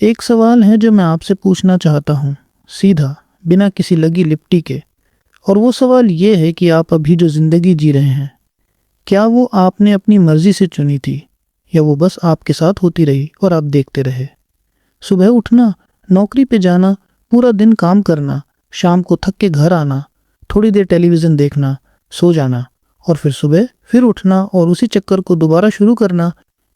एक सवाल है जो मैं आपसे पूछना चाहता हूँ, सीधा, बिना किसी लगी लिपटी के। और वो सवाल ये है कि आप अभी जो ज़िंदगी जी रहे हैं, क्या वो आपने अपनी मर्ज़ी से चुनी थी या वो बस आपके साथ होती रही और आप देखते रहे? सुबह उठना, नौकरी पे जाना, पूरा दिन काम करना, शाम को थक के घर आना, थोड़ी देर टेलीविज़न देखना, सो जाना और फिर सुबह फिर उठना और उसी चक्कर को दोबारा शुरू करना।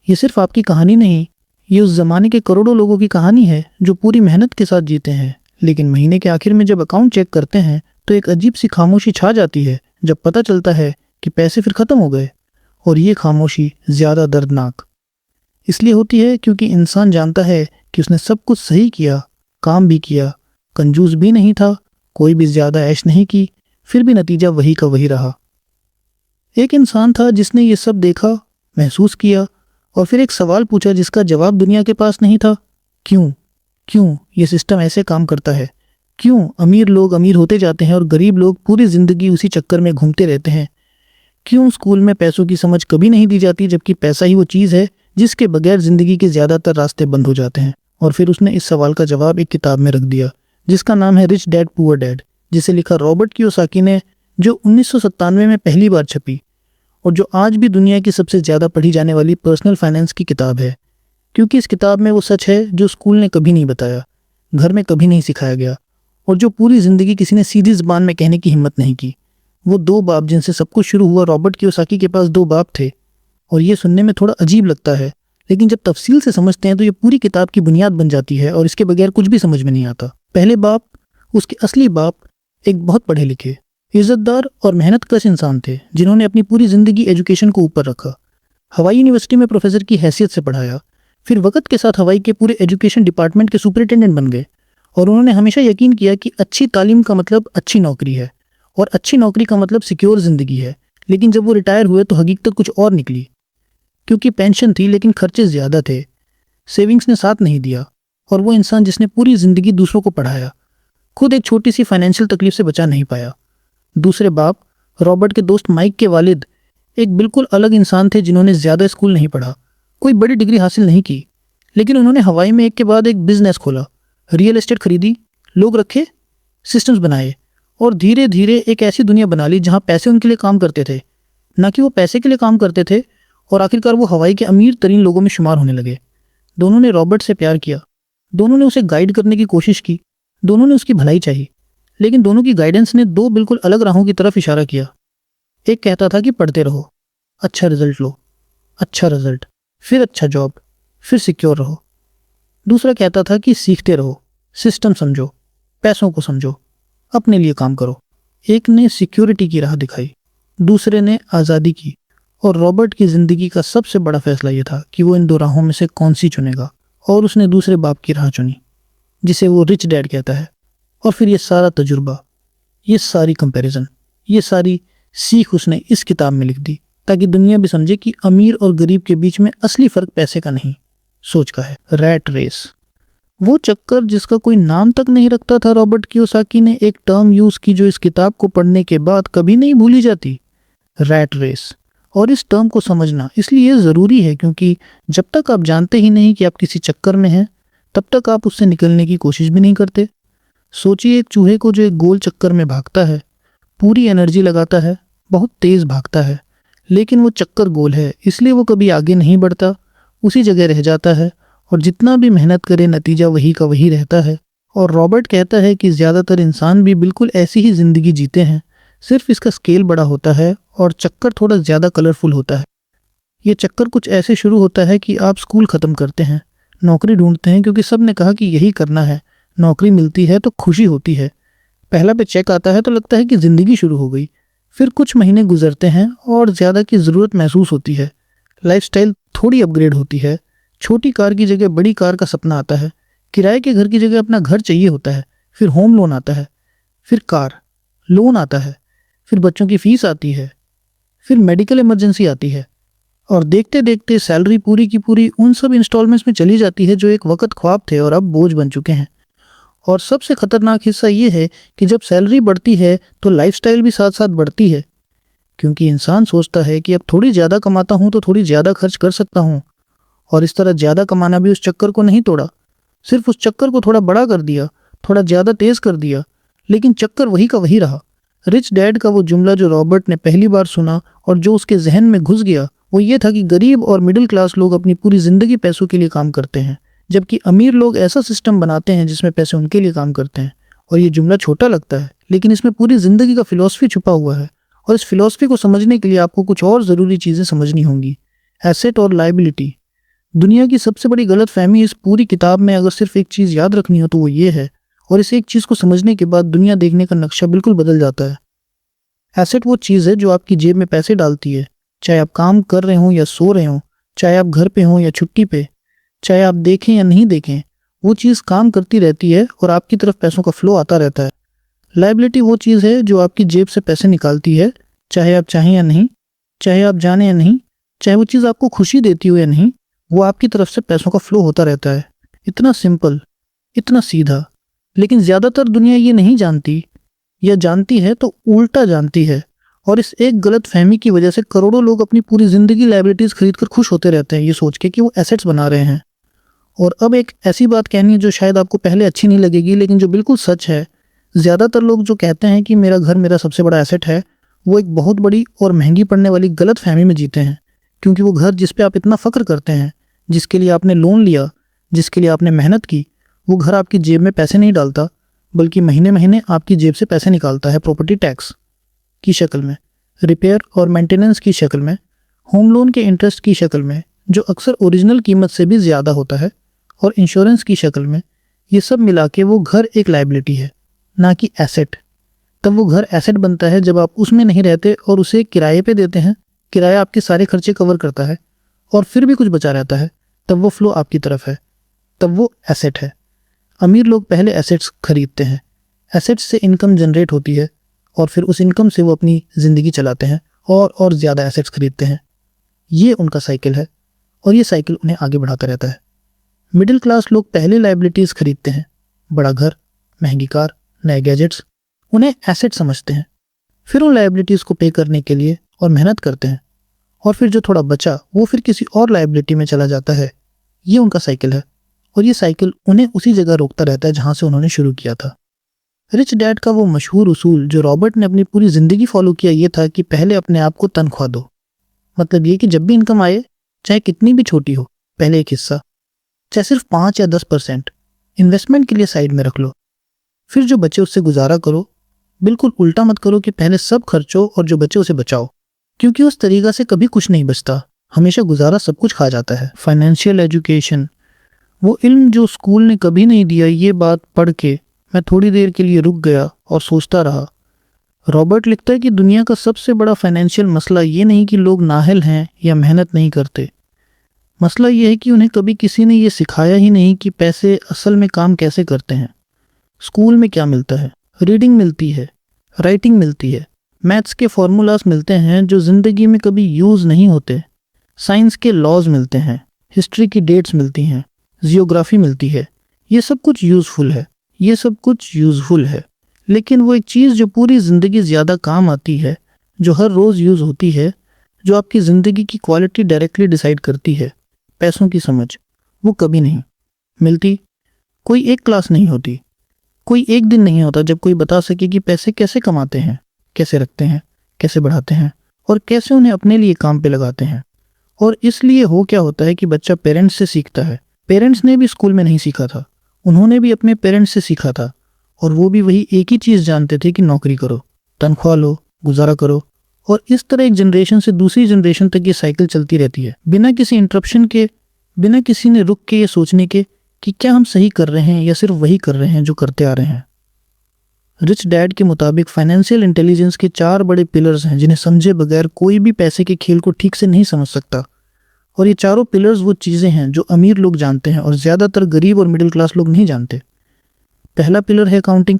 ये सिर्फ आपकी कहानी नहीं, ये उस ज़माने के करोड़ों लोगों की कहानी है जो पूरी मेहनत के साथ जीते हैं, लेकिन महीने के आखिर में जब अकाउंट चेक करते हैं तो एक अजीब सी खामोशी छा जाती है जब पता चलता है कि पैसे फिर ख़त्म हो गए। और ये खामोशी ज़्यादा दर्दनाक इसलिए होती है क्योंकि इंसान जानता है कि उसने सब कुछ सही किया, काम भी किया, कंजूस भी नहीं था, कोई भी ज़्यादा ऐश नहीं की, फिर भी नतीजा वही का वही रहा। एक इंसान था जिसने ये सब देखा, महसूस किया और फिर एक सवाल पूछा जिसका जवाब दुनिया के पास नहीं था। क्यों? क्यों ये सिस्टम ऐसे काम करता है? क्यों अमीर लोग अमीर होते जाते हैं और गरीब लोग पूरी ज़िंदगी उसी चक्कर में घूमते रहते हैं? क्यों स्कूल में पैसों की समझ कभी नहीं दी जाती जबकि पैसा ही वो चीज़ है जिसके बगैर ज़िंदगी के ज़्यादातर रास्ते बंद हो जाते हैं? और फिर उसने इस सवाल का जवाब एक किताब में रख दिया जिसका नाम है रिच डैड पुअर डैड, जिसे लिखा रॉबर्ट कियोसाकी ने, जो 1997 में पहली बार छपी और जो आज भी दुनिया की सबसे ज़्यादा पढ़ी जाने वाली पर्सनल फाइनेंस की किताब है। क्योंकि इस किताब में वो सच है जो स्कूल ने कभी नहीं बताया, घर में कभी नहीं सिखाया गया और जो पूरी ज़िंदगी किसी ने सीधी ज़बान में कहने की हिम्मत नहीं की। वो दो बाप जिनसे सब कुछ शुरू हुआ, रॉबर्ट कियोसाकी के पास दो बाप थे। और ये सुनने में थोड़ा अजीब लगता है, लेकिन जब तफसील से समझते हैं तो ये पूरी किताब की बुनियाद बन जाती है और इसके बगैर कुछ भी समझ में नहीं आता। पहले बाप, उसके असली बाप, एक बहुत पढ़े लिखे, इज्जतदार और मेहनतकश इंसान थे जिन्होंने अपनी पूरी ज़िंदगी एजुकेशन को ऊपर रखा। हवाई यूनिवर्सिटी में प्रोफेसर की हैसियत से पढ़ाया, फिर वक्त के साथ हवाई के पूरे एजुकेशन डिपार्टमेंट के सुपरिटेंडेंट बन गए। और उन्होंने हमेशा यकीन किया कि अच्छी तालीम का मतलब अच्छी नौकरी है और अच्छी नौकरी का मतलब सिक्योर ज़िंदगी है। लेकिन जब वो रिटायर हुए तो हकीकत कुछ और निकली। क्योंकि पेंशन थी लेकिन खर्चे ज़्यादा थे, सेविंग्स ने साथ नहीं दिया और वो इंसान जिसने पूरी ज़िंदगी दूसरों को पढ़ाया, खुद एक छोटी सी फाइनेंशियल तकलीफ से बचा नहीं पाया। दूसरे बाप, रॉबर्ट के दोस्त माइक के वालिद, एक बिल्कुल अलग इंसान थे जिन्होंने ज़्यादा स्कूल नहीं पढ़ा, कोई बड़ी डिग्री हासिल नहीं की, लेकिन उन्होंने हवाई में एक के बाद एक बिजनेस खोला, रियल एस्टेट खरीदी, लोग रखे, सिस्टम्स बनाए और धीरे धीरे एक ऐसी दुनिया बना ली जहाँ पैसे उनके लिए काम करते थे, ना कि वो पैसे के लिए काम करते थे। और आखिरकार वो हवाई के अमीर तरीन लोगों में शुमार होने लगे। दोनों ने रॉबर्ट से प्यार किया, दोनों ने उसे गाइड करने की कोशिश की, दोनों ने उसकी भलाई चाही, लेकिन दोनों की गाइडेंस ने दो बिल्कुल अलग राहों की तरफ इशारा किया। एक कहता था कि पढ़ते रहो, अच्छा रिजल्ट लो, अच्छा रिजल्ट, फिर अच्छा जॉब, फिर सिक्योर रहो। दूसरा कहता था कि सीखते रहो, सिस्टम समझो, पैसों को समझो, अपने लिए काम करो। एक ने सिक्योरिटी की राह दिखाई, दूसरे ने आज़ादी की। और रॉबर्ट की ज़िंदगी का सबसे बड़ा फैसला ये था कि वो इन दो राहों में से कौन सी चुनेगा, और उसने दूसरे बाप की राह चुनी, जिसे वो रिच डैड कहता है। और फिर ये सारा तजुर्बा, ये सारी कंपैरिजन, ये सारी सीख उसने इस किताब में लिख दी ताकि दुनिया भी समझे कि अमीर और गरीब के बीच में असली फ़र्क पैसे का नहीं, सोच का है। रैट रेस, वो चक्कर जिसका कोई नाम तक नहीं रखता था, रॉबर्ट कियोसाकी ने एक टर्म यूज़ की जो इस किताब को पढ़ने के बाद कभी नहीं भूली जाती, रैट रेस। और इस टर्म को समझना इसलिए ज़रूरी है क्योंकि जब तक आप जानते ही नहीं कि आप किसी चक्कर में हैं, तब तक आप उससे निकलने की कोशिश भी नहीं करते। सोचिए एक चूहे को जो एक गोल चक्कर में भागता है, पूरी एनर्जी लगाता है, बहुत तेज़ भागता है, लेकिन वो चक्कर गोल है इसलिए वो कभी आगे नहीं बढ़ता, उसी जगह रह जाता है और जितना भी मेहनत करे नतीजा वही का वही रहता है। और रॉबर्ट कहता है कि ज़्यादातर इंसान भी बिल्कुल ऐसी ही ज़िंदगी जीते हैं, सिर्फ इसका स्केल बड़ा होता है और चक्कर थोड़ा ज़्यादा कलरफुल होता है। ये चक्कर कुछ ऐसे शुरू होता है कि आप स्कूल ख़त्म करते हैं, नौकरी ढूंढते हैं क्योंकि सब ने कहा कि यही करना है, नौकरी मिलती है तो खुशी होती है, पहला पे चेक आता है तो लगता है कि ज़िंदगी शुरू हो गई। फिर कुछ महीने गुजरते हैं और ज़्यादा की ज़रूरत महसूस होती है, लाइफस्टाइल थोड़ी अपग्रेड होती है, छोटी कार की जगह बड़ी कार का सपना आता है, किराए के घर की जगह अपना घर चाहिए होता है, फिर होम लोन आता है, फिर कार लोन आता है, फिर बच्चों की फ़ीस आती है, फिर मेडिकल इमरजेंसी आती है और देखते देखते सैलरी पूरी की पूरी उन सब इंस्टॉलमेंट्स में चली जाती है जो एक वक्त ख्वाब थे और अब बोझ बन चुके हैं। और सबसे ख़तरनाक हिस्सा ये है कि जब सैलरी बढ़ती है तो लाइफस्टाइल भी साथ साथ बढ़ती है, क्योंकि इंसान सोचता है कि अब थोड़ी ज़्यादा कमाता हूँ तो थोड़ी ज़्यादा खर्च कर सकता हूँ, और इस तरह ज़्यादा कमाना भी उस चक्कर को नहीं तोड़ा। सिर्फ उस चक्कर को थोड़ा बड़ा कर दिया, थोड़ा ज़्यादा तेज़ कर दिया, लेकिन चक्कर वही का वही रहा। रिच डैड का वो जुमला जो रॉबर्ट ने पहली बार सुना और जो उसके जहन में घुस गया वो ये था कि गरीब और मिडिल क्लास लोग अपनी पूरी ज़िंदगी पैसों के लिए काम करते हैं, जबकि अमीर लोग ऐसा सिस्टम बनाते हैं जिसमें पैसे उनके लिए काम करते हैं। और ये जुमला छोटा लगता है, लेकिन इसमें पूरी ज़िंदगी का फ़िलॉसफी छुपा हुआ है। और इस फ़िलॉसफी को समझने के लिए आपको कुछ और ज़रूरी चीज़ें समझनी होंगी। एसेट और लायबिलिटी। दुनिया की सबसे बड़ी गलतफहमी इस पूरी किताब में अगर सिर्फ एक चीज़ याद रखनी हो तो वो ये है, और इस एक चीज़ को समझने के बाद दुनिया देखने का नक्शा बिल्कुल बदल जाता है। एसेट वो चीज़ है जो आपकी जेब में पैसे डालती है, चाहे आप काम कर रहे हों या सो रहे हों, चाहे आप घर पे हों या छुट्टी पे, चाहे आप देखें या नहीं देखें, वो चीज़ काम करती रहती है और आपकी तरफ पैसों का फ्लो आता रहता है। लायबिलिटी वो चीज़ है जो आपकी जेब से पैसे निकालती है, चाहे आप चाहें या नहीं, चाहे आप जाने या नहीं, चाहे वो चीज़ आपको खुशी देती हो या नहीं, वो आपकी तरफ से पैसों का फ्लो होता रहता है। इतना सिंपल, इतना सीधा। लेकिन ज़्यादातर दुनिया ये नहीं जानती, या जानती है तो उल्टा जानती है। और इस एक गलत फहमी की वजह से करोड़ों लोग अपनी पूरी ज़िंदगी लायबिलिटीज़ खरीद कर खुश होते रहते हैं, ये सोच के कि वो एसेट्स बना रहे हैं। और अब एक ऐसी बात कहनी है जो शायद आपको पहले अच्छी नहीं लगेगी, लेकिन जो बिल्कुल सच है। ज़्यादातर लोग जो कहते हैं कि मेरा घर मेरा सबसे बड़ा एसेट है, वो एक बहुत बड़ी और महंगी पड़ने वाली गलत फहमी में जीते हैं। क्योंकि वो घर जिस पे आप इतना फ़ख्र करते हैं, जिसके लिए आपने लोन लिया, जिसके लिए आपने मेहनत की, वो घर आपकी जेब में पैसे नहीं डालता, बल्कि महीने महीने आपकी जेब से पैसे निकालता है प्रॉपर्टी टैक्स की शक्ल में, रिपेयर और मेंटेनेंस की शक्ल में, होम लोन के इंटरेस्ट की शक्ल में जो अक्सर ओरिजिनल कीमत से भी ज़्यादा होता है, और इंश्योरेंस की शक्ल में। ये सब मिला के वो घर एक लायबिलिटी है, ना कि एसेट। तब वो घर एसेट बनता है जब आप उसमें नहीं रहते और उसे किराए पे देते हैं। किराया आपके सारे खर्चे कवर करता है और फिर भी कुछ बचा रहता है, तब वो फ्लो आपकी तरफ है, तब वो एसेट है। अमीर लोग पहले एसेट्स खरीदते हैं, एसेट्स से इनकम जनरेट होती है और फिर उस इनकम से वो अपनी ज़िंदगी चलाते हैं और ज़्यादा एसेट्स खरीदते हैं। ये उनका साइकिल है और ये साइकिल उन्हें आगे बढ़ाता रहता है। मिडिल क्लास लोग पहले लायबिलिटीज़ खरीदते हैं, बड़ा घर, महंगी कार, नए गैजेट्स, उन्हें एसेट समझते हैं। फिर उन लायबिलिटीज़ को पे करने के लिए और मेहनत करते हैं, और फिर जो थोड़ा बचा वो फिर किसी और लायबिलिटी में चला जाता है। ये उनका साइकिल है और ये साइकिल उन्हें उसी जगह रोकता रहता है जहाँ से उन्होंने शुरू किया था। रिच डैड का वो मशहूर उसूल जो रॉबर्ट ने अपनी पूरी ज़िंदगी फॉलो किया, ये था कि पहले अपने आप को तनख्वाह दो। मतलब ये कि जब भी इनकम आए, चाहे कितनी भी छोटी हो, पहले एक हिस्सा, चाहे सिर्फ 5 या 10% इन्वेस्टमेंट के लिए साइड में रख लो। फिर जो बचे उससे गुजारा करो। बिल्कुल उल्टा मत करो कि पहले सब खर्चो और जो बचे उसे बचाओ, क्योंकि उस तरीका से कभी कुछ नहीं बचता, हमेशा गुजारा सब कुछ खा जाता है। फाइनेंशियल एजुकेशन, वो इल्म जो स्कूल ने कभी नहीं दिया, ये बात पढ़ के मैं थोड़ी देर के लिए रुक गया और सोचता रहा। रॉबर्ट लिखता है कि दुनिया का सबसे बड़ा फाइनेंशियल मसला ये नहीं कि लोग नाअहल हैं या मेहनत नहीं करते। मसला ये है कि उन्हें कभी किसी ने ये सिखाया ही नहीं कि पैसे असल में काम कैसे करते हैं। स्कूल में क्या मिलता है? रीडिंग मिलती है, राइटिंग मिलती है, मैथ्स के फॉर्मूलाज मिलते हैं जो ज़िंदगी में कभी यूज़ नहीं होते, साइंस के लॉज मिलते हैं, हिस्ट्री की डेट्स मिलती हैं, जियोग्राफी मिलती है। ये सब कुछ यूज़फुल है, ये सब कुछ यूज़फुल है। लेकिन वो एक चीज़ जो पूरी ज़िंदगी ज़्यादा काम आती है, जो हर रोज़ यूज़ होती है, जो आपकी ज़िंदगी की क्वालिटी डायरेक्टली डिसाइड करती है, पैसों की समझ, वो कभी नहीं मिलती। कोई एक क्लास नहीं होती, कोई एक दिन नहीं होता जब कोई बता सके कि पैसे कैसे कमाते हैं, कैसे रखते हैं, कैसे बढ़ाते हैं और कैसे उन्हें अपने लिए काम पे लगाते हैं। और इसलिए हो क्या होता है कि बच्चा पेरेंट्स से सीखता है। पेरेंट्स ने भी स्कूल में नहीं सीखा था, उन्होंने भी अपने पेरेंट्स से सीखा था, और वो भी वही एक ही चीज़ जानते थे कि नौकरी करो, तनख्वाह लो, गुजारा करो। और इस तरह एक जनरेशन से दूसरी जनरेशन तक ये साइकिल चलती रहती है, बिना किसी इंटरप्शन के, बिना किसी ने रुक के ये सोचने के कि क्या हम सही कर रहे हैं या सिर्फ वही कर रहे हैं जो करते आ रहे हैं। रिच डैड के मुताबिक फाइनेंशियल इंटेलिजेंस के 4 बड़े पिलर्स हैं जिन्हें समझे बगैर कोई भी पैसे के खेल को ठीक से नहीं समझ सकता। और ये चारों पिलर्स वो चीज़ें हैं जो अमीर लोग जानते हैं और ज़्यादातर गरीब और मिडिल क्लास लोग नहीं जानते। पहला पिलर है अकाउंटिंग,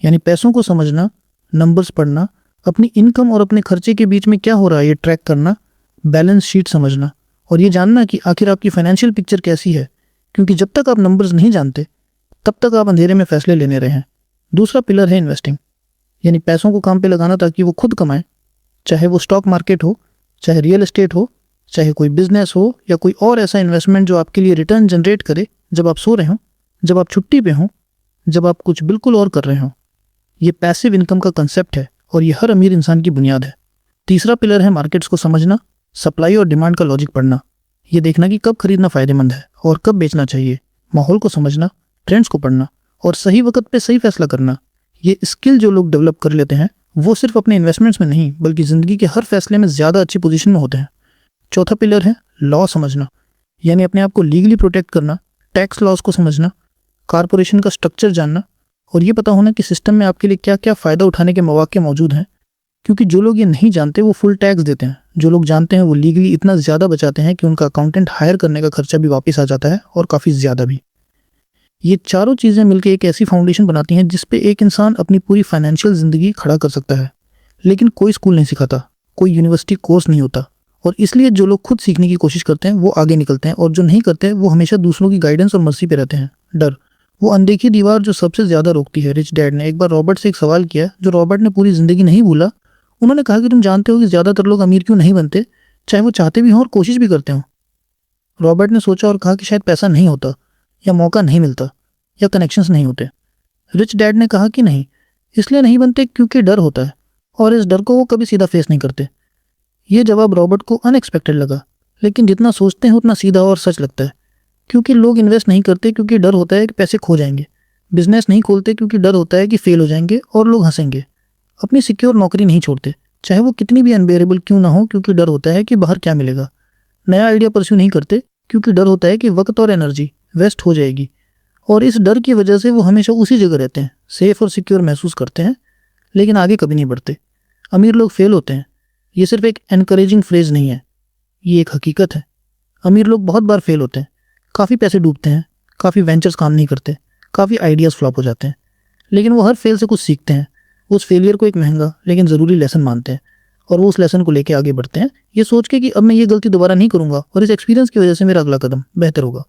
यानी पैसों को समझना, नंबर्स पढ़ना, अपनी इनकम और अपने खर्चे के बीच में क्या हो रहा है ये ट्रैक करना, बैलेंस शीट समझना और ये जानना कि आखिर आपकी फाइनेंशियल पिक्चर कैसी है, क्योंकि जब तक आप नंबर्स नहीं जानते तब तक आप अंधेरे में फैसले लेने रहे हैं। दूसरा पिलर है इन्वेस्टिंग, यानी पैसों को काम पे लगाना ताकि वो खुद कमाएं, चाहे वो स्टॉक मार्केट हो, चाहे रियल एस्टेट हो, चाहे कोई बिजनेस हो या कोई और ऐसा इन्वेस्टमेंट जो आपके लिए रिटर्न जनरेट करे जब आप सो रहे हो। जब आप छुट्टी पे हों, जब आप कुछ बिल्कुल और कर रहे हों। ये पैसिव इनकम का कंसेप्ट है और ये हर अमीर इंसान की बुनियाद है। तीसरा पिलर है मार्केट्स को समझना, सप्लाई और डिमांड का लॉजिक पढ़ना। ये देखना कि कब खरीदना फ़ायदेमंद है और कब बेचना चाहिए। माहौल को समझना, ट्रेंड्स को पढ़ना और सही वक्त पे सही फैसला करना। ये स्किल जो लोग डेवलप कर लेते हैं वो सिर्फ अपने इन्वेस्टमेंट्स में नहीं बल्कि ज़िंदगी के हर फैसले में ज़्यादा अच्छी पोजीशन में होते हैं। चौथा पिलर है लॉ समझना, यानी अपने आप को लीगली प्रोटेक्ट करना, टैक्स लॉज को समझना, कारपोरेशन का स्ट्रक्चर जानना और ये पता होना कि सिस्टम में आपके लिए क्या क्या फ़ायदा उठाने के मौके मौजूद हैं। क्योंकि जो लोग ये नहीं जानते वो फुल टैक्स देते हैं, जो लोग जानते हैं वो लीगली इतना ज़्यादा बचाते हैं कि उनका अकाउंटेंट हायर करने का खर्चा भी वापस आ जाता है और काफ़ी ज़्यादा भी। ये चारों चीज़ें मिलकर एक ऐसी फाउंडेशन बनाती हैं जिस पे एक इंसान अपनी पूरी फाइनेंशियल ज़िंदगी खड़ा कर सकता है। लेकिन कोई स्कूल नहीं सिखाता, कोई यूनिवर्सिटी कोर्स नहीं होता और इसलिए जो लोग खुद सीखने की कोशिश करते हैं वो आगे निकलते हैं और जो नहीं करते वो हमेशा दूसरों की गाइडेंस और मर्जी पे रहते हैं। डर, वो अनदेखी दीवार जो सबसे ज़्यादा रोकती है। रिच डैड ने एक बार रॉबर्ट से एक सवाल किया जो रॉबर्ट ने पूरी ज़िंदगी नहीं भूला। उन्होंने कहा कि तुम जानते हो कि ज़्यादातर लोग अमीर क्यों नहीं बनते, चाहे वो चाहते भी हों और कोशिश भी करते हों। रॉबर्ट ने सोचा और कहा कि शायद पैसा नहीं होता, या मौका नहीं मिलता, या कनेक्शंस नहीं होते। रिच डैड ने कहा कि नहीं, इसलिए नहीं बनते क्योंकि डर होता है और इस डर को वो कभी सीधा फेस नहीं करते। ये जवाब रॉबर्ट को अनएक्सपेक्टेड लगा, लेकिन जितना सोचते हैं उतना सीधा और सच लगता है। क्योंकि लोग इन्वेस्ट नहीं करते क्योंकि डर होता है कि पैसे खो जाएंगे। बिजनेस नहीं खोलते क्योंकि डर होता है कि फेल हो जाएंगे और लोग हंसेंगे। अपनी सिक्योर नौकरी नहीं छोड़ते, चाहे वो कितनी भी अनबेरेबल क्यों ना हो, क्योंकि डर होता है कि बाहर क्या मिलेगा। नया आइडिया परस्यू नहीं करते क्योंकि डर होता है कि वक्त और एनर्जी वेस्ट हो जाएगी। और इस डर की वजह से वो हमेशा उसी जगह रहते हैं, सेफ और सिक्योर महसूस करते हैं, लेकिन आगे कभी नहीं बढ़ते। अमीर लोग फेल होते हैं, ये सिर्फ एक एनकरेजिंग फ्रेज नहीं है, ये एक हकीकत है। अमीर लोग बहुत बार फेल होते हैं, काफ़ी पैसे डूबते हैं, काफ़ी वेंचर्स काम नहीं करते, काफ़ी आइडियाज़ फ्लॉप हो जाते हैं, लेकिन वो हर फेल से कुछ सीखते हैं। वो उस फेलियर को एक महंगा लेकिन ज़रूरी लेसन मानते हैं और वो उस लेसन को लेके आगे बढ़ते हैं, ये सोच के कि अब मैं ये गलती दोबारा नहीं करूँगा और इस एक्सपीरियंस की वजह से मेरा अगला कदम बेहतर होगा।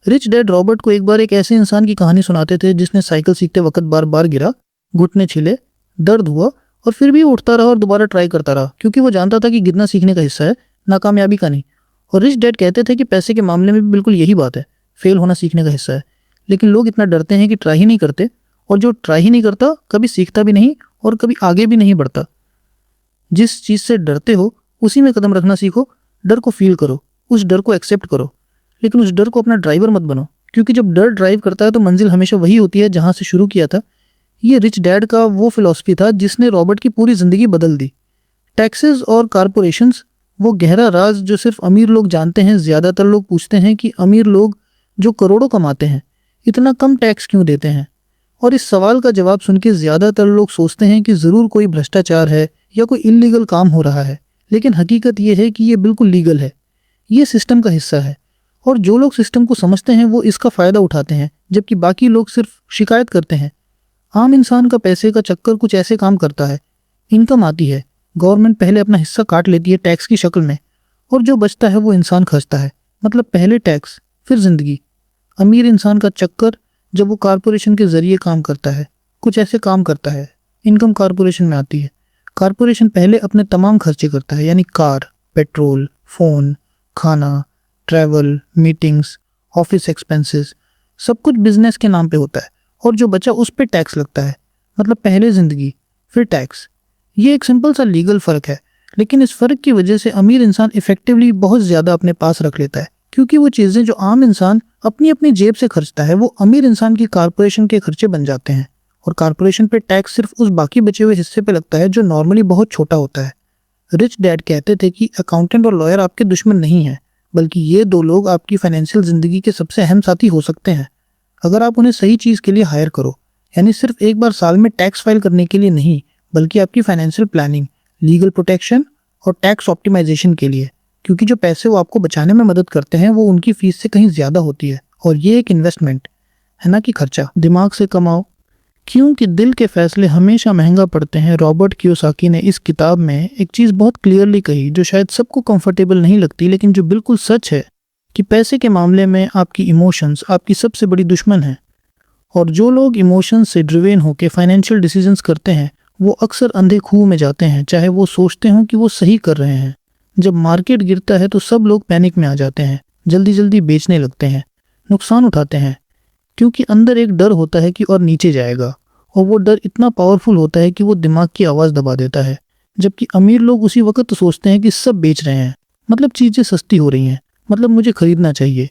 रिच डैड रॉबर्ट को एक बार एक ऐसे इंसान की कहानी सुनाते थे जिसने साइकिल सीखते वक्त बार बार गिरा, घुटने छिले, दर्द हुआ और फिर भी उठता रहा और दोबारा ट्राई करता रहा, क्योंकि वो जानता था कि गिरना सीखने का हिस्सा है, नाकामयाबी का नहीं। और रिच डैड कहते थे कि पैसे के मामले में भी बिल्कुल यही बात है, फेल होना सीखने का हिस्सा है। लेकिन लोग इतना डरते हैं कि ट्राई ही नहीं करते, और जो ट्राई ही नहीं करता कभी सीखता भी नहीं और कभी आगे भी नहीं बढ़ता। जिस चीज़ से डरते हो उसी में कदम रखना सीखो, डर को फील करो, उस डर को एक्सेप्ट करो, लेकिन उस डर को अपना ड्राइवर मत बनो, क्योंकि जब डर ड्राइव करता है तो मंजिल हमेशा वही होती है जहाँ से शुरू किया था। ये रिच डैड का वो फिलॉसफी था जिसने रॉबर्ट की पूरी ज़िंदगी बदल दी। टैक्सेस और कारपोरेशंस, वो गहरा राज जो सिर्फ अमीर लोग जानते हैं। ज़्यादातर लोग पूछते हैं कि अमीर लोग जो करोड़ों कमाते हैं इतना कम टैक्स क्यों देते हैं, और इस सवाल का जवाब सुन के ज़्यादातर लोग सोचते हैं कि ज़रूर कोई भ्रष्टाचार है या कोई इल्लीगल काम हो रहा है। लेकिन हकीकत ये है कि ये बिल्कुल लीगल है, ये सिस्टम का हिस्सा है, और जो लोग सिस्टम को समझते हैं वो इसका फ़ायदा उठाते हैं, जबकि बाकी लोग सिर्फ शिकायत करते हैं। आम इंसान का पैसे का चक्कर कुछ ऐसे काम करता है, इनकम आती है, गवर्नमेंट पहले अपना हिस्सा काट लेती है टैक्स की शक्ल में, और जो बचता है वो इंसान खर्चता है। मतलब पहले टैक्स फिर जिंदगी। अमीर इंसान का चक्कर जब वो कारपोरेशन के जरिए काम करता है, कुछ ऐसे काम करता है, इनकम कारपोरेशन में आती है। कारपोरेशन पहले अपने तमाम खर्चे करता है, यानी कार, पेट्रोल, फ़ोन, खाना, ट्रैवल, मीटिंग्स, ऑफिस एक्सपेंसेस, सब कुछ बिजनेस के नाम पे होता है, और जो बचा उस पर टैक्स लगता है। मतलब पहले ज़िंदगी फिर टैक्स। ये एक सिंपल सा लीगल फ़र्क है, लेकिन इस फ़र्क की वजह से अमीर इंसान इफेक्टिवली बहुत ज़्यादा अपने पास रख लेता है, क्योंकि वो चीज़ें जो आम इंसान अपनी अपनी जेब से खर्चता है वो अमीर इंसान की कारपोरेशन के खर्चे बन जाते हैं। और कारपोरेशन पे टैक्स सिर्फ उस बाकी बचे हुए हिस्से पे लगता है जो नॉर्मली बहुत छोटा होता है। रिच डैड कहते थे कि अकाउंटेंट और लॉयर आपके दुश्मन नहीं हैं, बल्कि ये दो लोग आपकी फाइनेंशियल ज़िंदगी के सबसे अहम साथी हो सकते हैं, अगर आप उन्हें सही चीज़ के लिए हायर करो। यानी सिर्फ एक बार साल में टैक्स फाइल करने के लिए नहीं, बल्कि आपकी फाइनेंशियल प्लानिंग, लीगल प्रोटेक्शन और टैक्स ऑप्टिमाइजेशन के लिए, क्योंकि जो पैसे वो आपको बचाने में मदद करते हैं वो उनकी फीस से कहीं ज़्यादा होती है, और ये एक इन्वेस्टमेंट है, ना कि खर्चा। दिमाग से कमाओ, क्योंकि दिल के फैसले हमेशा महंगा पड़ते हैं। रॉबर्ट कियोसाकी ने इस किताब में एक चीज़ बहुत क्लियरली कही जो शायद सबको कंफर्टेबल नहीं लगती, लेकिन जो बिल्कुल सच है, कि पैसे के मामले में आपकी इमोशंस आपकी सबसे बड़ी दुश्मन है। और जो लोग इमोशंस से ड्रिवेन होकर फाइनेंशियल डिसीजंस करते हैं वो अक्सर अंधे खूह में जाते हैं, चाहे वो सोचते हों कि वो सही कर रहे हैं। जब मार्केट गिरता है तो सब लोग पैनिक में आ जाते हैं, जल्दी जल्दी बेचने लगते हैं, नुकसान उठाते हैं, क्योंकि अंदर एक डर होता है कि और नीचे जाएगा, और वो डर इतना पावरफुल होता है कि वो दिमाग की आवाज़ दबा देता है। जबकि अमीर लोग उसी वक्त सोचते हैं कि सब बेच रहे हैं, मतलब चीज़ें सस्ती हो रही हैं, मतलब मुझे खरीदना चाहिए,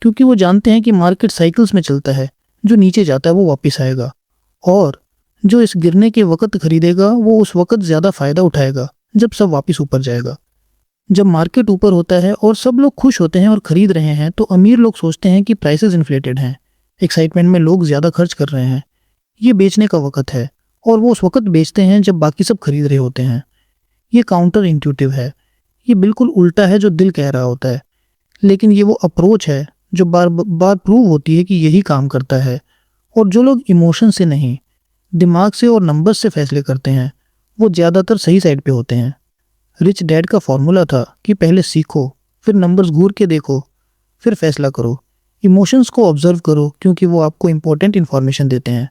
क्योंकि वो जानते हैं कि मार्केट साइकिल्स में चलता है, जो नीचे जाता है वो वापस आएगा, और जो इस गिरने के वक्त खरीदेगा वो उस वक्त ज़्यादा फायदा उठाएगा जब सब वापस ऊपर जाएगा। जब मार्केट ऊपर होता है और सब लोग खुश होते हैं और खरीद रहे हैं, तो अमीर लोग सोचते हैं कि प्राइसेस इन्फ्लेटेड हैं, एक्साइटमेंट में लोग ज़्यादा खर्च कर रहे हैं, ये बेचने का वक्त है, और वो उस वक्त बेचते हैं जब बाकी सब खरीद रहे होते हैं। ये काउंटर इंट्यूटिव है, ये बिल्कुल उल्टा है जो दिल कह रहा होता है, लेकिन ये वो अप्रोच है जो बार बार प्रूव होती है कि यही काम करता है। और जो लोग इमोशन से नहीं, दिमाग से और नंबर्स से फैसले करते हैं, वो ज़्यादातर सही साइड पे होते हैं। रिच डैड का फॉर्मूला था कि पहले सीखो, फिर नंबर्स घूर के देखो, फिर फैसला करो। इमोशंस को ऑब्जर्व करो क्योंकि वो आपको इंपॉर्टेंट इन्फॉर्मेशन देते हैं,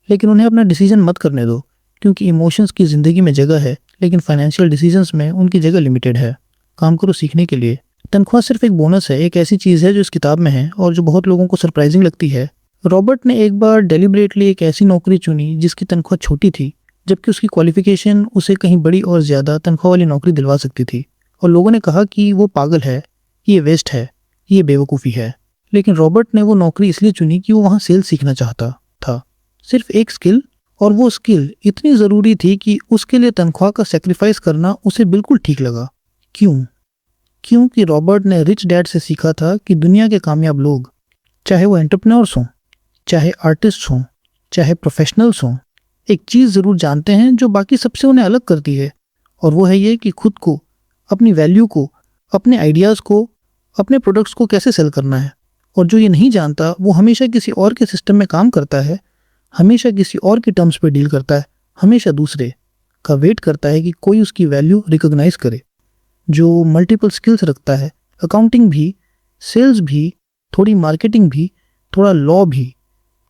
लेकिन उन्हें अपना डिसीजन मत करने दो, क्योंकि इमोशंस की ज़िंदगी में जगह है, लेकिन फाइनेंशियल डिसीजंस में उनकी जगह लिमिटेड है। काम करो सीखने के लिए। तनख्वाह सिर्फ एक बोनस है, एक ऐसी चीज़ है जो इस किताब में है और जो बहुत लोगों को सरप्राइजिंग लगती है। रॉबर्ट ने एक बार डेलिबरेटली एक ऐसी नौकरी चुनी जिसकी तनख्वाह छोटी थी, जबकि उसकी क्वालिफिकेशन उसे कहीं बड़ी और ज़्यादा तनख्वाह वाली नौकरी दिलवा सकती थी, और लोगों ने कहा कि वो पागल है, ये वेस्ट है, ये बेवकूफ़ी है। लेकिन रॉबर्ट ने वो नौकरी इसलिए चुनी कि वो वहाँ सेल्स सीखना चाहता था, सिर्फ एक स्किल, और वो स्किल इतनी ज़रूरी थी कि उसके लिए तनख्वाह का सेक्रीफाइस करना उसे बिल्कुल ठीक लगा। क्यों? क्योंकि रॉबर्ट ने रिच डैड से सीखा था कि दुनिया के कामयाब लोग, चाहे वो एंटरप्रेन्योर्स हों, चाहे आर्टिस्ट हों, चाहे प्रोफेशनल्स हों, एक चीज़ ज़रूर जानते हैं जो बाकी सबसे उन्हें अलग करती है, और वो है ये कि खुद को, अपनी वैल्यू को, अपने आइडियाज़ को, अपने प्रोडक्ट्स को कैसे सेल करना है। और जो ये नहीं जानता वो हमेशा किसी और के सिस्टम में काम करता है, हमेशा किसी और की टर्म्स पे डील करता है, हमेशा दूसरे का वेट करता है कि कोई उसकी वैल्यू रिकॉग्नाइज करे। जो मल्टीपल स्किल्स रखता है, अकाउंटिंग भी, सेल्स भी, थोड़ी मार्केटिंग भी, थोड़ा लॉ भी,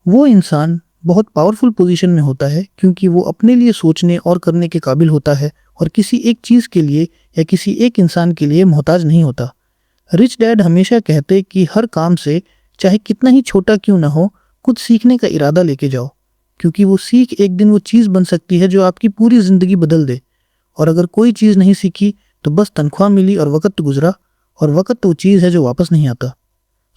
वो इंसान बहुत पावरफुल पोजीशन में होता है, क्योंकि वो अपने लिए सोचने और करने के काबिल होता है और किसी एक चीज़ के लिए या किसी एक इंसान के लिए मोहताज नहीं होता। रिच डैड हमेशा कहते कि हर काम से, चाहे कितना ही छोटा क्यों ना हो, कुछ सीखने का इरादा लेके जाओ, क्योंकि वो सीख एक दिन वो चीज़ बन सकती है जो आपकी पूरी ज़िंदगी बदल दे। और अगर कोई चीज़ नहीं सीखी तो बस तनख्वाह मिली और वक्त गुजरा, और वक्त तो चीज़ है जो वापस नहीं आता।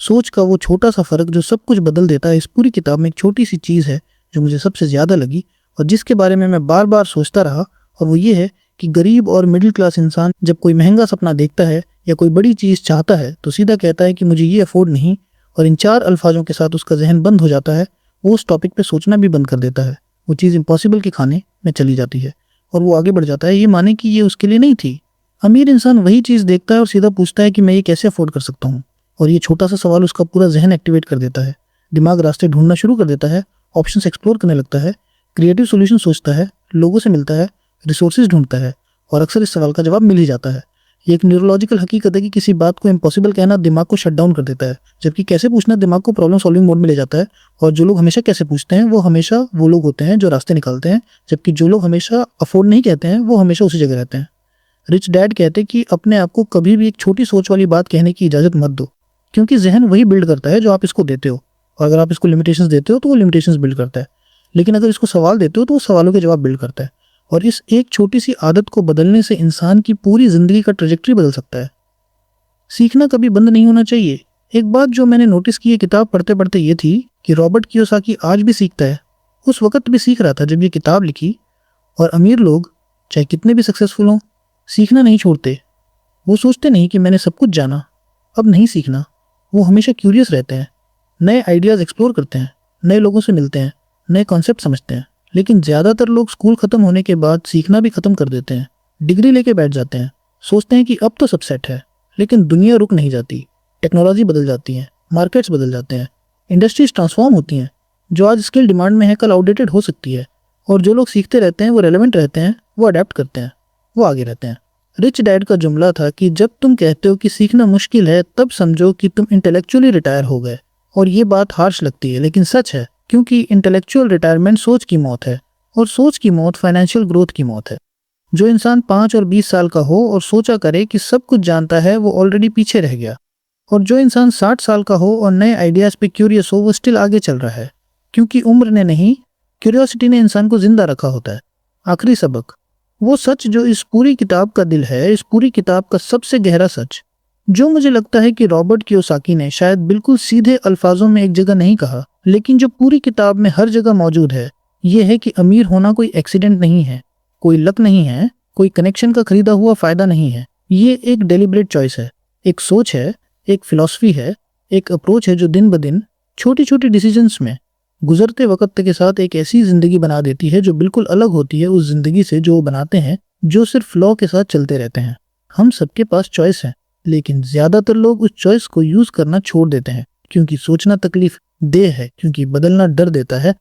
सोच का वो छोटा सा फ़र्क जो सब कुछ बदल देता है, इस पूरी किताब में एक छोटी सी चीज़ है जो मुझे सबसे ज़्यादा लगी और जिसके बारे में मैं बार बार सोचता रहा, और वो ये है कि गरीब और मिडिल क्लास इंसान जब कोई महंगा सपना देखता है या कोई बड़ी चीज़ चाहता है तो सीधा कहता है कि मुझे ये अफोर्ड नहीं, और इन 4 अल्फाजों के साथ उसका जहन बंद हो जाता है, वो उस टॉपिक पे सोचना भी बंद कर देता है, वो चीज़ इम्पॉसिबल के खाने में चली जाती है और वो आगे बढ़ जाता है ये माने कि ये उसके लिए नहीं थी। अमीर इंसान वही चीज़ देखता है और सीधा पूछता है कि मैं ये कैसे अफोर्ड कर सकता हूँ, और ये छोटा सा सवाल उसका पूरा जहन एक्टिवेट कर देता है, दिमाग रास्ते ढूंढना शुरू कर देता है, ऑप्शंस एक्सप्लोर करने लगता है, क्रिएटिव सॉल्यूशन सोचता है, लोगों से मिलता है, रिसोर्सेज ढूंढता है, और अक्सर इस सवाल का जवाब मिल ही जाता है। ये एक न्यूरोलॉजिकल हकीकत है कि किसी बात को इम्पॉसिबल कहना दिमाग को शट डाउन कर देता है, जबकि कैसे पूछना दिमाग को प्रॉब्लम सॉल्विंग मोड में ले जाता है। और जो लोग हमेशा कैसे पूछते हैं वो हमेशा वो लोग होते हैं जो रास्ते निकालते हैं, जबकि जो लोग हमेशा अफोर्ड नहीं कहते हैं वो हमेशा उसी जगह रहते हैं। रिच डैड कहते हैं कि अपने आप को कभी भी एक छोटी सोच वाली बात कहने की इजाज़त मत दो, क्योंकि जहन वही बिल्ड करता है जो आप इसको देते हो, और अगर आप इसको लिमिटेशंस देते हो तो वो लिमिटेशंस बिल्ड करता है, लेकिन अगर इसको सवाल देते हो तो वो सवालों के जवाब बिल्ड करता है। और इस एक छोटी सी आदत को बदलने से इंसान की पूरी ज़िंदगी का ट्रेजेक्ट्री बदल सकता है। सीखना कभी बंद नहीं होना चाहिए। एक बात जो मैंने नोटिस की है किताब पढ़ते पढ़ते ये थी कि रॉबर्ट कियोसाकी आज भी सीखता है, उस वक्त भी सीख रहा था जब ये किताब लिखी। और अमीर लोग चाहे कितने भी सक्सेसफुल हों, सीखना नहीं छोड़ते। वो सोचते नहीं कि मैंने सब कुछ जाना, अब नहीं सीखना। वो हमेशा क्यूरियस रहते हैं, नए आइडियाज़ एक्सप्लोर करते हैं, नए लोगों से मिलते हैं, नए कॉन्सेप्ट समझते हैं। लेकिन ज़्यादातर लोग स्कूल ख़त्म होने के बाद सीखना भी ख़त्म कर देते हैं, डिग्री लेके बैठ जाते हैं, सोचते हैं कि अब तो सब सेट है। लेकिन दुनिया रुक नहीं जाती, टेक्नोलॉजी बदल जाती है, मार्केट्स बदल जाते हैं, इंडस्ट्रीज ट्रांसफॉर्म होती हैं। जो आज स्किल डिमांड में है कल आउटडेटेड हो सकती है, और जो लोग सीखते रहते हैं वो रेलेवेंट रहते हैं, वो अडेप्ट करते हैं, वो आगे रहते हैं। रिच डैड का जुमला था कि जब तुम कहते हो कि सीखना मुश्किल है तब समझो कि तुम इंटेलेक्चुअली रिटायर हो गए। और ये बात हार्श लगती है लेकिन सच है, क्योंकि इंटेलेक्चुअल रिटायरमेंट सोच की मौत है, और सोच की मौत फाइनेंशियल ग्रोथ की मौत है। जो इंसान 5 और 20 साल का हो और सोचा करे कि सब कुछ जानता है, वो ऑलरेडी पीछे रह गया। और जो इंसान 60 साल का हो और नए आइडियाज पे क्यूरियस हो वो स्टिल आगे चल रहा है, क्योंकि उम्र ने नहीं, क्यूरियोसिटी ने इंसान को जिंदा रखा होता है। आखिरी सबक, वो सच जो इस पूरी किताब का दिल है, इस पूरी किताब का सबसे गहरा सच, जो मुझे लगता है कि रॉबर्ट कियोसाकी ने शायद बिल्कुल सीधे अल्फाजों में एक जगह नहीं कहा, लेकिन जो पूरी किताब में हर जगह मौजूद है, ये है कि अमीर होना कोई एक्सीडेंट नहीं है, कोई लक नहीं है, कोई कनेक्शन का खरीदा हुआ फायदा नहीं है। ये एक डेलिब्रेट चॉइस है, एक सोच है, एक फिलॉसफी है, एक अप्रोच है जो दिन ब दिन छोटी छोटी डिसीजंस में गुजरते वक्त के साथ एक ऐसी जिंदगी बना देती है जो बिल्कुल अलग होती है उस जिंदगी से जो वो बनाते हैं, जो सिर्फ फ्लो के साथ चलते रहते हैं। हम सबके पास चॉइस है, लेकिन ज्यादातर लोग उस चॉइस को यूज करना छोड़ देते हैं, क्योंकि सोचना तकलीफ देह है, क्योंकि बदलना डर देता है,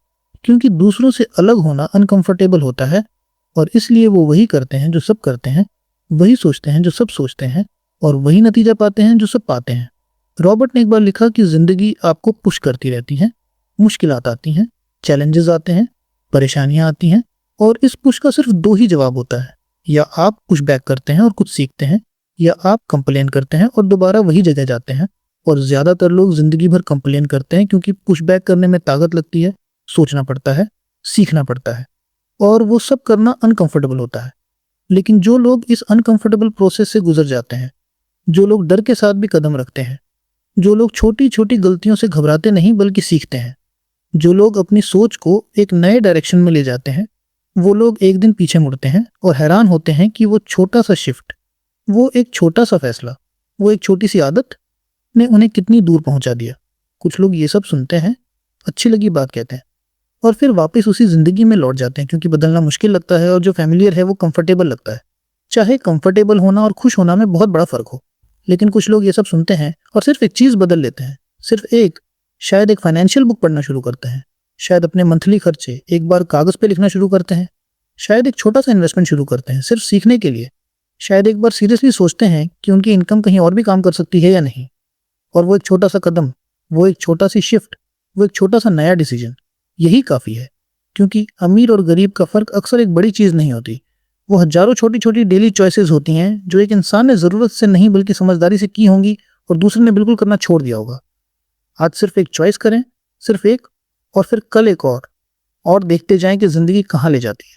क्योंकि दूसरों से अलग होना अनकंफर्टेबल होता है, और इसलिए वो वही करते हैं जो सब करते हैं, वही सोचते हैं जो सब सोचते हैं, और वही नतीजा पाते हैं जो सब पाते हैं। रॉबर्ट ने एक बार लिखा कि जिंदगी आपको पुश करती रहती है, मुश्किलात आती हैं, चैलेंजेस आते हैं, परेशानियां आती हैं, और इस पुश का सिर्फ दो ही जवाब होता है, या आप पुश बैक करते हैं और कुछ सीखते हैं, या आप कंप्लेन करते हैं और दोबारा वही जगह जाते हैं। और ज्यादातर लोग जिंदगी भर कंप्लेन करते हैं, क्योंकि पुश बैक करने में ताकत लगती है, सोचना पड़ता है, सीखना पड़ता है, और वो सब करना अनकंफर्टेबल होता है। लेकिन जो लोग इस अनकंफर्टेबल प्रोसेस से गुजर जाते हैं, जो लोग डर के साथ भी कदम रखते हैं, जो लोग छोटी छोटी गलतियों से घबराते नहीं बल्कि सीखते हैं, जो लोग अपनी सोच को एक नए डायरेक्शन में ले जाते हैं, वो लोग एक दिन पीछे मुड़ते हैं और हैरान होते हैं कि वो छोटा सा शिफ्ट, वो एक छोटा सा फैसला, वो एक छोटी सी आदत ने उन्हें कितनी दूर पहुंचा दिया। कुछ लोग ये सब सुनते हैं, अच्छी लगी बात कहते हैं, और फिर वापस उसी जिंदगी में लौट जाते हैं, क्योंकि बदलना मुश्किल लगता है और जो फैमिलियर है वो कंफर्टेबल लगता है। चाहे कंफर्टेबल होना और खुश होना में बहुत बड़ा फर्क हो, लेकिन कुछ लोग ये सब सुनते हैं और सिर्फ एक चीज बदल लेते हैं, सिर्फ एक, शायद एक फाइनेंशियल बुक पढ़ना शुरू करते हैं, शायद अपने मंथली खर्चे एक बार कागज पे लिखना शुरू करते हैं, शायद एक छोटा सा इन्वेस्टमेंट शुरू करते हैं सिर्फ सीखने के लिए, शायद एक बार सीरियसली सोचते हैं कि उनकी इनकम कहीं और भी काम कर सकती है या नहीं। और वो एक छोटा सा कदम, वो एक छोटा सी शिफ्ट, वो एक छोटा सा नया डिसीजन, यही काफी है। क्योंकि अमीर और गरीब का फर्क अक्सर एक बड़ी चीज नहीं होती, वो हजारों छोटी छोटी डेली चॉइसेस होती हैं जो एक इंसान ने जरूरत से नहीं बल्कि समझदारी से की होंगी, और दूसरे ने बिल्कुल करना छोड़ दिया होगा। आज सिर्फ एक चॉइस करें, सिर्फ एक, और फिर कल एक और देखते जाएं कि जिंदगी कहाँ ले जाती है।